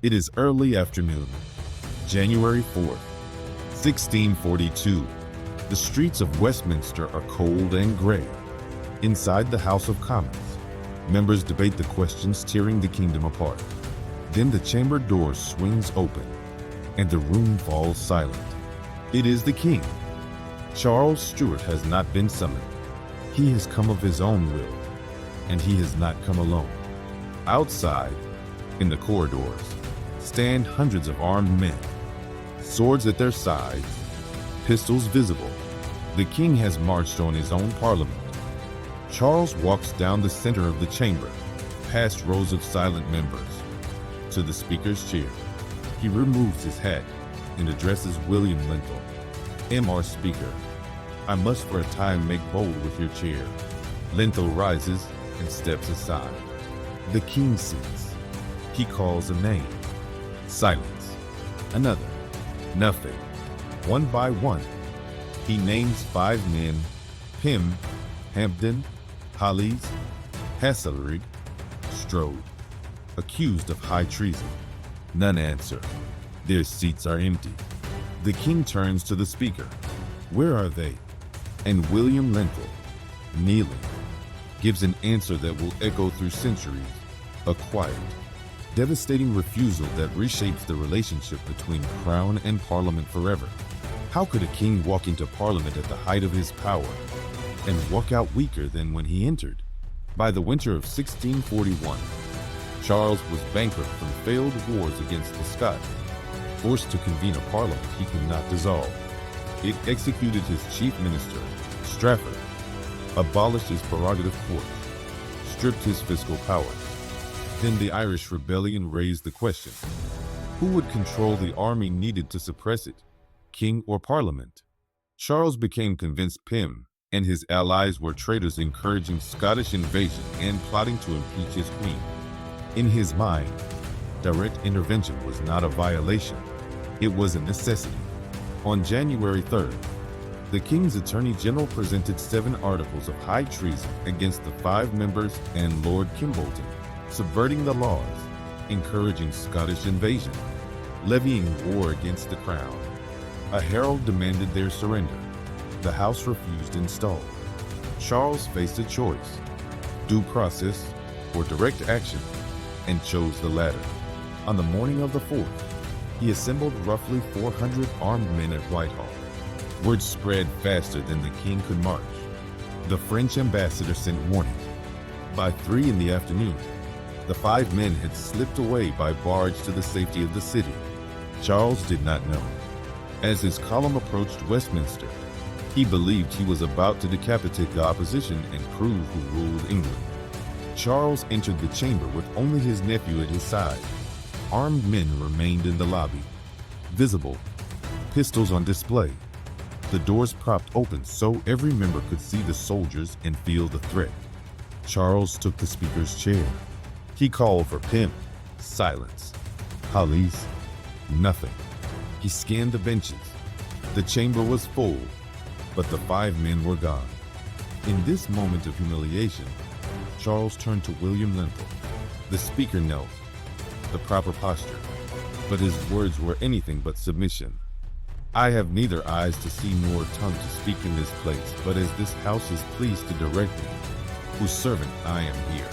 It is early afternoon, January 4th, 1642. The streets of Westminster are cold and gray. Inside the House of Commons, members debate the questions tearing the kingdom apart. Then the chamber door swings open, and the room falls silent. It is the king. Charles Stuart has not been summoned. He has come of his own will, and he has not come alone. Outside, in the corridors, stand hundreds of armed men, swords at their sides, pistols visible. The king has marched on his own parliament. Charles walks down the center of the chamber, past rows of silent members, to the speaker's chair. He removes his hat and addresses William Lenthall. "Our Speaker, I must for a time make bold with your chair." Lenthall rises and steps aside. The king sits. He calls a name. Silence. Another. Nothing. One by one, he names 5 men: Pym, Hampden, Hollis, Hasselrig, Strode, accused of high treason. None answer. Their seats are empty. The king turns to the speaker. "Where are they?" And William Lenthall, kneeling, gives an answer that will echo through centuries: a quiet, devastating refusal that reshapes the relationship between crown and parliament forever. How could a king walk into parliament at the height of his power and walk out weaker than when he entered? By the winter of 1641, Charles was bankrupt from failed wars against the Scots, forced to convene a parliament he could not dissolve. It executed his chief minister, Strafford, abolished his prerogative court, stripped his fiscal powers. Then the Irish rebellion raised the question: who would control the army needed to suppress it, king or parliament? Charles became convinced Pym and his allies were traitors encouraging Scottish invasion and plotting to impeach his queen. In his mind, direct intervention was not a violation, it was a necessity. On January 3rd, the king's attorney general presented 7 articles of high treason against the 5 members and Lord Kimbolton, subverting the laws, encouraging Scottish invasion, levying war against the crown. A herald demanded their surrender. The House refused installed. Charles faced a choice: due process or direct action, and chose the latter. On the morning of the 4th, he assembled roughly 400 armed men at Whitehall. Word spread faster than the king could march. The French ambassador sent warning. By 3 in the afternoon, the 5 men had slipped away by barge to the safety of the city. Charles did not know. As his column approached Westminster, he believed he was about to decapitate the opposition and prove who ruled England. Charles entered the chamber with only his nephew at his side. Armed men remained in the lobby, visible, pistols on display. The doors propped open so every member could see the soldiers and feel the threat. Charles took the speaker's chair. He called for Pym. Silence. Hollis. Nothing. He scanned the benches. The chamber was full, but the 5 men were gone. In this moment of humiliation, Charles turned to William Lenthall. The speaker knelt, the proper posture, but his words were anything but submission. "I have neither eyes to see nor tongue to speak in this place, but as this house is pleased to direct me, whose servant I am here.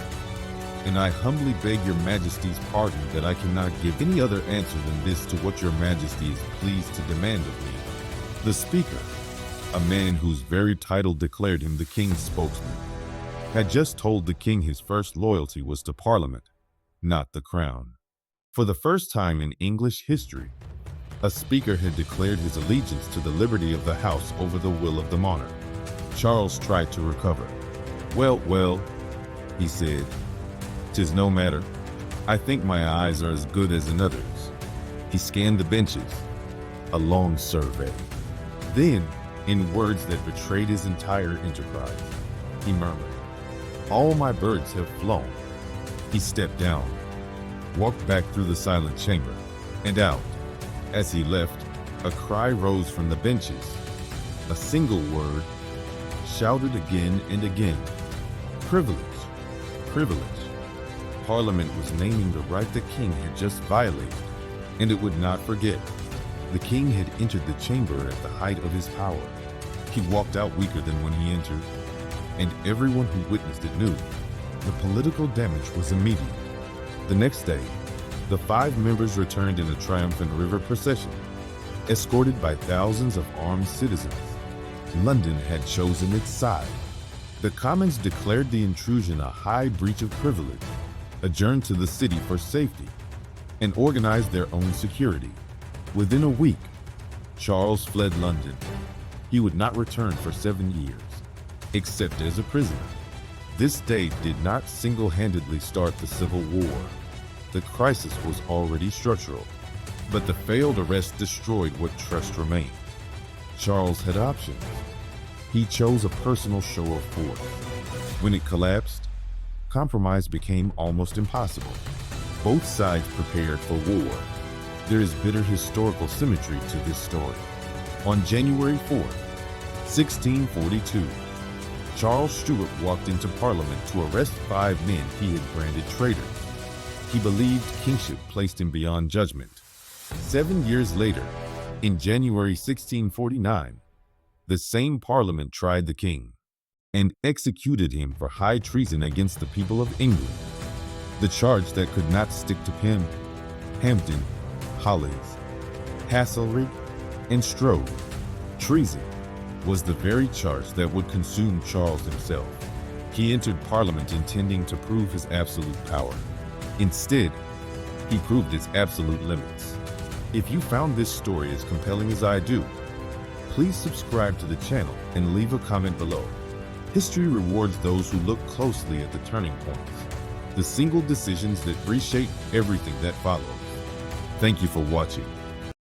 And I humbly beg your majesty's pardon that I cannot give any other answer than this to what your majesty is pleased to demand of me." The speaker, a man whose very title declared him the king's spokesman, had just told the king his first loyalty was to Parliament, not the crown. For the first time in English history, a speaker had declared his allegiance to the liberty of the house over the will of the monarch. Charles tried to recover. Well, he said, "'tis no matter. I think my eyes are as good as another's." He scanned the benches, a long survey. Then, in words that betrayed his entire enterprise, he murmured, "All my birds have flown." He stepped down, walked back through the silent chamber, and out. As he left, a cry rose from the benches. A single word, shouted again and again: "Privilege, privilege." Parliament was naming the right the king had just violated, and it would not forget. The king had entered the chamber at the height of his power. He walked out weaker than when he entered, and everyone who witnessed it knew the political damage was immediate. The next day, the 5 members returned in a triumphant river procession, escorted by thousands of armed citizens. London had chosen its side. The Commons declared the intrusion a high breach of privilege, adjourned to the city for safety, and organized their own security. Within a week, Charles fled London. He would not return for 7 years, except as a prisoner. This day did not single-handedly start the Civil War. The crisis was already structural, but the failed arrest destroyed what trust remained. Charles had options. He chose a personal show of force. When it collapsed, compromise became almost impossible. Both sides prepared for war. There is bitter historical symmetry to this story. On January 4th, 1642, Charles Stuart walked into Parliament to arrest 5 men he had branded traitors. He believed kingship placed him beyond judgment. 7 years later, in January 1649, the same Parliament tried the king and executed him for high treason against the people of England. The charge that could not stick to Pym, Hampden, Hollis, Castlereagh, and Strode, treason, was the very charge that would consume Charles himself. He entered Parliament intending to prove his absolute power. Instead, he proved its absolute limits. If you found this story as compelling as I do, please subscribe to the channel and leave a comment below. History rewards those who look closely at the turning points, the single decisions that reshape everything that follows. Thank you for watching.